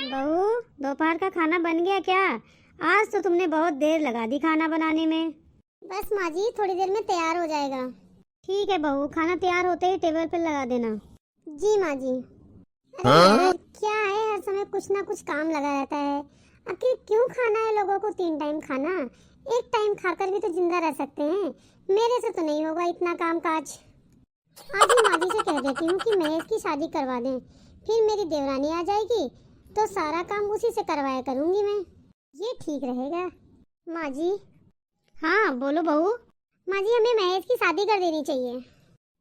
बहू, दोपहर का खाना बन गया क्या? आज तो तुमने बहुत देर लगा दी खाना बनाने में। बस माँ जी, थोड़ी देर में तैयार हो जाएगा। ठीक है बहू, खाना तैयार होते ही टेबल पर लगा देना। जी माँ जी। अरे यार, क्या है, हर समय कुछ ना कुछ काम लगा रहता है। आखिर क्यों खाना है लोगों को 3 टाइम खाना? एक टाइम खाकर भी तो जिंदा रह सकते हैं। मेरे से तो नहीं होगा इतना काम काज। आज ही माँ जी से कह देती हूँ कि महेश की शादी करवा दें, फिर मेरी देवरानी आ जाएगी तो सारा काम उसी से करवाया करूँगी मैं। ये ठीक रहेगा। माँ जी। हाँ बोलो बहू। माँ जी, हमें महेश की शादी कर देनी चाहिए।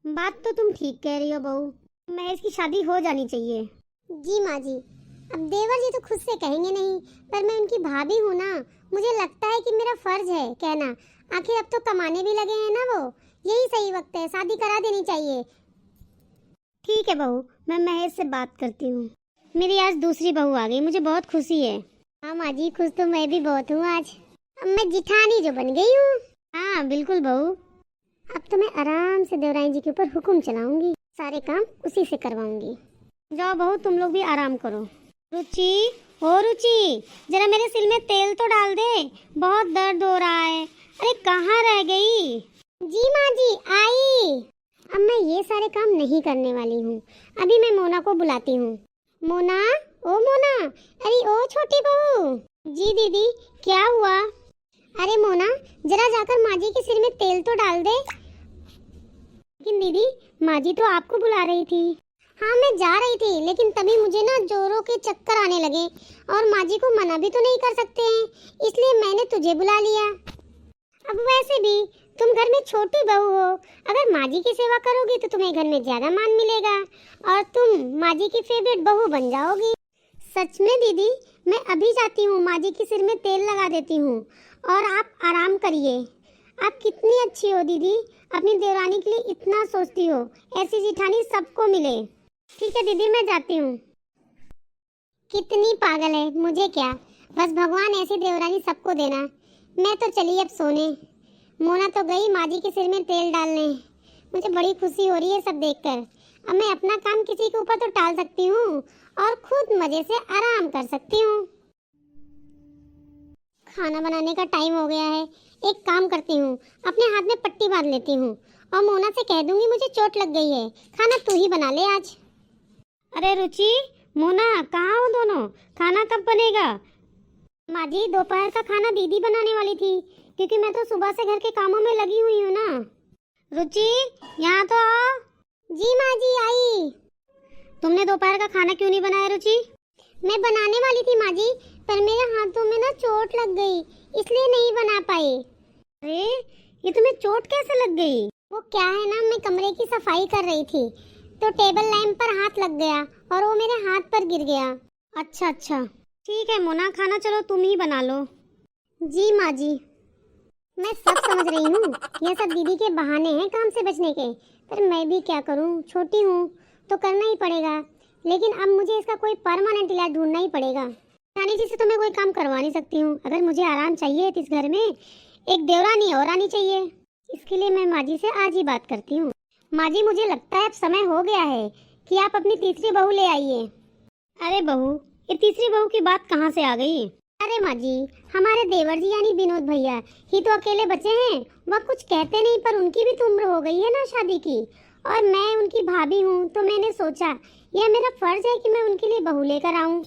बात तो तुम ठीक कह रही हो बहू, महेश की शादी हो जानी चाहिए। जी माँ जी। अब देवर जी तो खुद से कहेंगे नहीं, पर मैं उनकी भाभी हूँ ना, मुझे लगता है कि मेरा फर्ज है कहना। आखिर अब तो कमाने भी लगे हैं ना वो, यही सही वक्त है, शादी करा देनी चाहिए। ठीक है बहू, मैं महेश से बात करती हूँ। मेरी आज दूसरी बहू आ गई, मुझे बहुत खुशी है। हाँ माँ जी, खुश तो मैं भी बहुत हूँ आज। अब मैं जिठानी जो बन गई हूँ। हाँ बिल्कुल बहू। अब तो मैं आराम से देवरानी जी के ऊपर हुक्म चलाऊंगी, सारे काम उसी से करवाऊंगी। जाओ बहू, तुम लोग भी आराम करो। रुचि, हो रुचि, जरा मेरे सिर में तेल तो डाल दे, बहुत दर्द हो रहा है। अरे कहाँ रह गई? जी माँ जी, आई। अब मैं ये सारे काम नहीं करने वाली हूँ, अभी मैं मोना को बुलाती हूँ। मोना, ओ मोना, अरे ओ छोटी बहू। जी दीदी, क्या हुआ? अरे मोना, जरा जाकर माँ जी के सिर में तेल तो डाल दे। लेकिन दीदी, माँ जी तो आपको बुला रही थी। हाँ मैं जा रही थी, लेकिन तभी मुझे ना जोरों के चक्कर आने लगे, और माँ जी को मना भी तो नहीं कर सकते हैं, इसलिए मैंने तुझे बुला लिया। अब वैसे भी तुम घर में छोटी बहू हो, अगर माँ जी की सेवा करोगी तो तुम्हें घर में ज्यादा मान मिलेगा और तुम माँ जी की फेवरेट बहू बन जाओगी। सच में दीदी, मैं अभी जाती हूँ, माँ जी के सिर में तेल लगा देती हूँ और आप आराम करिए। आप कितनी अच्छी हो दीदी, अपनी देवरानी के लिए इतना सोचती हो, ऐसी जिठानी सबको मिले। ठीक है दीदी, मैं जाती हूँ। कितनी पागल है, मुझे क्या, बस भगवान ऐसी देवरानी सबको देना। मैं तो चली अब सोने। मोना तो गई माँ जी के सिर में तेल डालने। मुझे बड़ी खुशी हो रही है सब देखकर। अब मैं अपना काम किसी के ऊपर तो टाल सकती हूँ और खुद मजे से आराम कर सकती हूँ। खाना बनाने का टाइम हो गया है, एक काम करती हूँ, अपने हाथ में पट्टी बांध लेती हूँ और मोना से कह दूंगी मुझे चोट लग गई है, खाना तू ही बना ले आज। अरे रुचि, मोना, कहाँ हो दोनों? खाना कब बनेगा? माँ जी, दोपहर का खाना दीदी बनाने वाली थी, क्योंकि मैं तो सुबह से घर के कामों में लगी हुई हूँ ना। रुचि, यहाँ तो आओ। जी माँ जी, आई। तुमने दोपहर का खाना क्यों नहीं बनाया रुचि? मैं बनाने वाली थी माँ जी, पर मेरे हाथों में ना चोट लग गई, इसलिए नहीं बना पाई। अरे, ये तुम्हें चोट कैसे लग गई? वो क्या है ना, मैं कमरे की सफाई कर रही थी तो टेबल लैंप पर हाथ लग गया और वो मेरे हाथ पर गिर गया। अच्छा अच्छा, ठीक है मोना, खाना चलो तुम ही बना लो। जी माँ जी, मैं सब समझ रही हूँ, यह सब दीदी के बहाने हैं काम से बचने के, पर मैं भी क्या करूँ, छोटी हूँ तो करना ही पड़ेगा। लेकिन अब मुझे इसका कोई परमानेंट इलाज ढूंढना ही पड़ेगा। रानी जी से तो मैं कोई काम करवा नहीं सकती हूँ, अगर मुझे आराम चाहिए तो इस घर में एक देवरानी और आनी चाहिए। इसके लिए मैं माँ जी से आज ही बात करती हूँ। माँ जी, मुझे लगता है अब समय हो गया है कि आप अपनी तीसरी बहू ले आइए। अरे बहू, ये तीसरी बहू की बात कहाँ से आ गई? अरे माँ जी, हमारे देवर जी यानी विनोद भैया ही तो अकेले बचे हैं, वह कुछ कहते नहीं, पर उनकी भी तो उम्र हो गई है ना शादी की, और मैं उनकी भाभी हूँ, तो मैंने सोचा यह मेरा फर्ज है कि मैं उनके लिए बहू लेकर आऊँ।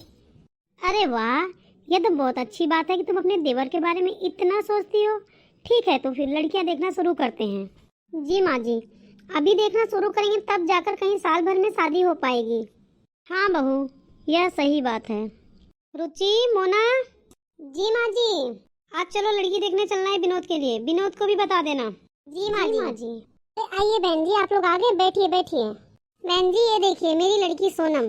अरे वाह, यह तो बहुत अच्छी बात है कि तुम अपने देवर के बारे में इतना सोचती हो। ठीक है, तो फिर लड़कियां देखना शुरू करते हैं। जी माँ जी, अभी देखना शुरू करेंगे तब जाकर कहीं साल भर में शादी हो पाएगी। हाँ बहू, यह सही बात है। रुचि, मोना। जी माँ जी। आज चलो लड़की देखने चलना है विनोद के लिए, विनोद को भी बता देना। जी माँ जी। आइए बहन जी, आप लोग आगे बैठिए बैठिए। बहन जी, ये देखिए मेरी लड़की सोनम,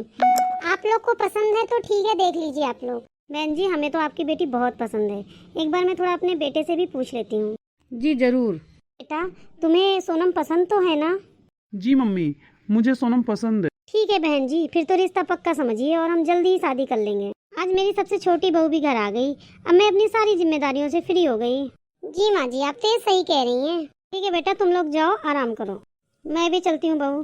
आप लोग को पसंद है तो ठीक है, देख लीजिए आप लोग। बहन जी, हमें तो आपकी बेटी बहुत पसंद है, एक बार मैं थोड़ा अपने बेटे से भी पूछ लेती हूँ। जी जरूर। बेटा, तुम्हें सोनम पसंद तो है ना? जी मम्मी, मुझे सोनम पसंद है। ठीक है बहन जी, फिर तो रिश्ता पक्का समझिए और हम जल्दी ही शादी कर लेंगे। आज मेरी सबसे छोटी बहू भी घर आ गई, अब मैं अपनी सारी जिम्मेदारियों से फ्री हो गई। जी माँ जी, आप तो सही कह रही हैं। ठीक है बेटा, तुम लोग जाओ आराम करो, मैं भी चलती हूँ बहू।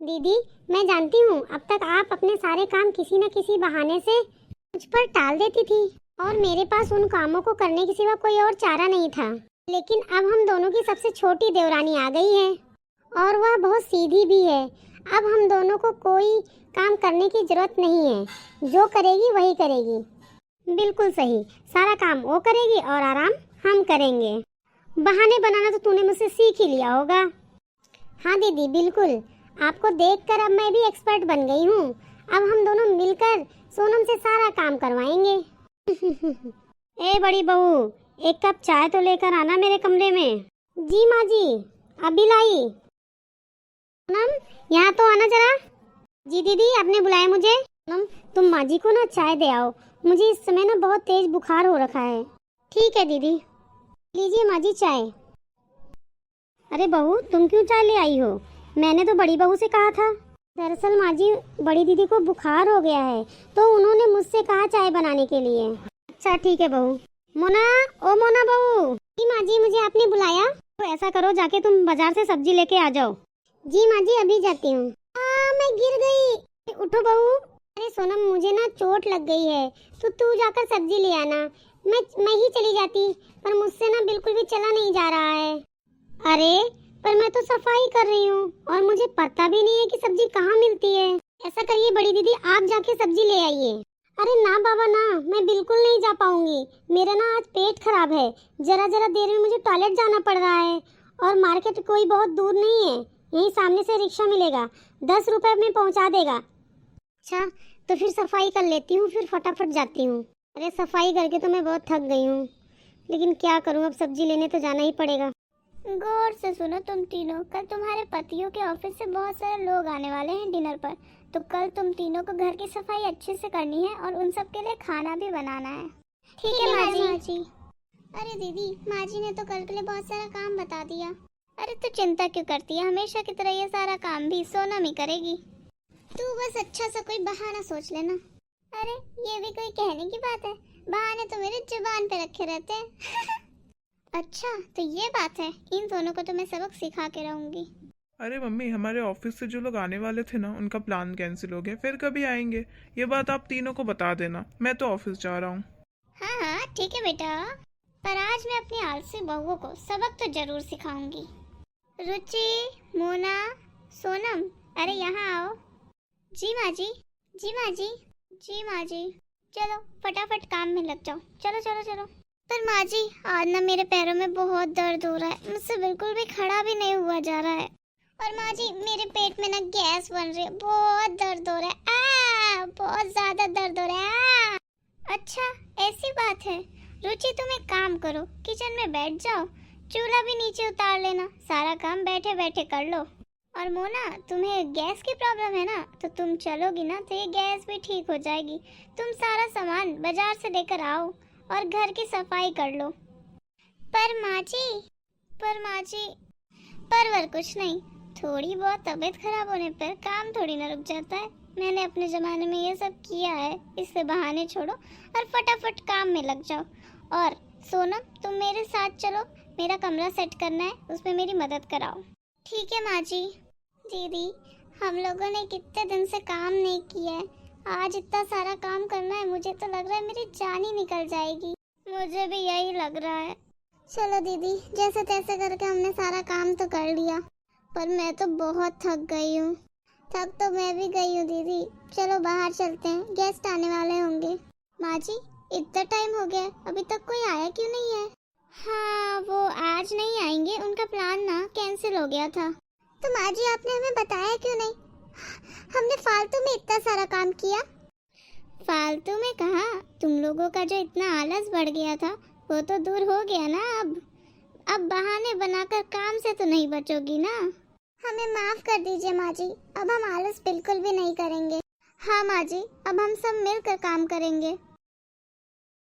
दीदी मैं जानती हूँ अब तक आप अपने सारे काम किसी न किसी बहाने से मुझ पर टाल देती थी और मेरे पास उन कामों को करने के सिवा कोई और चारा नहीं था। लेकिन अब हम दोनों की सबसे छोटी देवरानी आ गई है और वह बहुत सीधी भी है। अब हम दोनों को कोई काम करने की जरूरत नहीं है, जो करेगी वही करेगी। बिल्कुल सही, सारा काम वो करेगी और आराम हम करेंगे। बहाने बनाना तो तूने मुझसे सीख ही लिया होगा। हाँ दीदी बिल्कुल, आपको देखकर अब मैं भी एक्सपर्ट बन गई हूँ। अब हम दोनों मिलकर सोनम से सारा काम करवाएंगे। ए बड़ी बहू, एक कप चाय तो लेकर आना मेरे कमरे में। जी माँ जी, अभी लाई। सोनम, यहाँ तो आना जरा। जी दीदी, आपने बुलाया मुझे? सोनम, तुम माँ जी को ना चाय दे आओ, मुझे इस समय ना बहुत तेज बुखार हो रखा है। ठीक है दीदी। लीजिए माँ जी चाय। अरे बहू, तुम क्यों चाय ले आई हो? मैंने तो बड़ी बहू से कहा था। दरअसल माँ जी, बड़ी दीदी को बुखार हो गया है तो उन्होंने मुझसे कहा चाय बनाने के लिए। अच्छा ठीक है बहू। मोना, ओ मोना बहू। जी माँ जी, मुझे आपने बुलाया? तो ऐसा करो, जाके तुम बाजार से सब्जी लेके आ जाओ। जी माँ जी, अभी जाती हूँ। मैं गिर गई। उठो बहू। अरे सोनम, मुझे ना चोट लग गई है तो तू जाकर सब्जी ले आना। मैं ही चली जाती, पर मुझसे ना बिल्कुल भी चला नहीं जा रहा है। अरे पर मैं तो सफाई कर रही हूँ और मुझे पता भी नहीं है कि सब्जी कहाँ मिलती है। ऐसा करिए बड़ी दीदी, आप जाके सब्जी ले आइए। अरे ना बाबा ना, मैं बिल्कुल नहीं जा पाऊंगी। मेरा ना आज पेट खराब है, जरा जरा देर में मुझे टॉयलेट जाना पड़ रहा है और मार्केट कोई बहुत दूर नहीं है, यहीं सामने से रिक्शा मिलेगा, 10 रुपए में पहुंचा देगा। अच्छा तो फिर सफाई कर लेती हूँ, फिर फटाफट जाती हूँ। अरे सफाई करके तो मैं बहुत थक गई हूँ, लेकिन क्या करूँ, अब सब्जी लेने तो जाना ही पड़ेगा। गौर से सुनो तुम तीनों, कल तुम्हारे पतियों के ऑफिस से बहुत सारे लोग आने वाले हैं डिनर पर, तो कल तुम तीनों को घर की सफाई अच्छे से करनी है और उन सब के लिए खाना भी बनाना है। ठीक है माँ जी। अरे दीदी, माँ जी ने तो कल के लिए बहुत सारा काम बता दिया। अरे तू चिंता क्यों करती है, हमेशा की तरह ये सारा काम भी सोनम ही करेगी। तू बस अच्छा सा कोई बहाना सोच लेना। अरे ये भी कोई कहने की बात है, बहाने तो मेरे जुबान पे रखे रहते हैं। अच्छा तो ये बात है, इन दोनों को तो मैं सबक सिखा के रहूंगी। अरे मम्मी, हमारे ऑफिस से जो लोग आने वाले थे ना, उनका प्लान कैंसिल हो गया, फिर कभी आएंगे। ये बात आप तीनों को बता देना, मैं तो ऑफिस जा रहा हूँ। हाँ ठीक है बेटा, पर आज मैं अपनी आलसी बहुओं को सबक तो जरूर सिखाऊंगी। रुचि, मोना, सोनम, अरे यहाँ आओ। जी माँ जी। जी माँ जी। जी माँ जी। चलो फटाफट काम में लग जाओ, चलो चलो चलो। पर माँ जी, आज ना मेरे पैरों में बहुत दर्द हो रहा है, मुझसे बिल्कुल भी खड़ा भी नहीं हुआ जा रहा है। और माँ जी, मेरे पेट में ना गैस बन रही है, बहुत दर्द हो रहा है, बहुत ज्यादा दर्द हो रहा है। अच्छा ऐसी बात है। रुचि तुम एक काम करो, किचन में बैठ जाओ, चूल्हा भी नीचे उतार लेना, सारा काम बैठे बैठे कर लो। और मोना, तुम्हें गैस की प्रॉब्लम है ना, तो तुम चलोगी ना तो ये गैस भी ठीक हो जाएगी। तुम सारा सामान बाजार से लेकर आओ और घर की सफाई कर लो। पर माँ जी, परवर कुछ नहीं, थोड़ी बहुत तबीयत खराब होने पर काम थोड़ी ना रुक जाता है। मैंने अपने ज़माने में ये सब किया है, इससे बहाने छोड़ो और फटाफट काम में लग जाओ। और सोनम, तुम मेरे साथ चलो, मेरा कमरा सेट करना है, उसमें मेरी मदद कराओ। ठीक है माँ जी। दीदी, हम लोगों ने कितने दिन से काम नहीं किया है, आज इतना सारा काम करना है, मुझे तो लग रहा है मेरी जान ही निकल जाएगी। मुझे भी यही लग रहा है। चलो दीदी, जैसे तैसे करके हमने सारा काम तो कर लिया, पर मैं तो बहुत थक गई हूँ। थक तो मैं भी गई हूँ दीदी, चलो बाहर चलते हैं, गेस्ट आने वाले होंगे। माँ जी, इतना टाइम हो गया, अभी तक कोई आया क्यों नहीं है? हाँ, वो आज नहीं आएंगे, उनका प्लान ना कैंसिल हो गया था। तो माँ जी, आपने हमें बताया क्यों नहीं? हमने फालतू में इतना सारा काम किया। फालतू में कहा, तुम लोगों का जो इतना आलस बढ़ गया था वो तो दूर हो गया ना। अब बहाने बनाकर काम से तो नहीं बचोगी ना। हमें माफ कर दीजिए माँ जी, अब हम आलस बिल्कुल भी नहीं करेंगे। हाँ माँ जी, अब हम सब मिलकर काम करेंगे।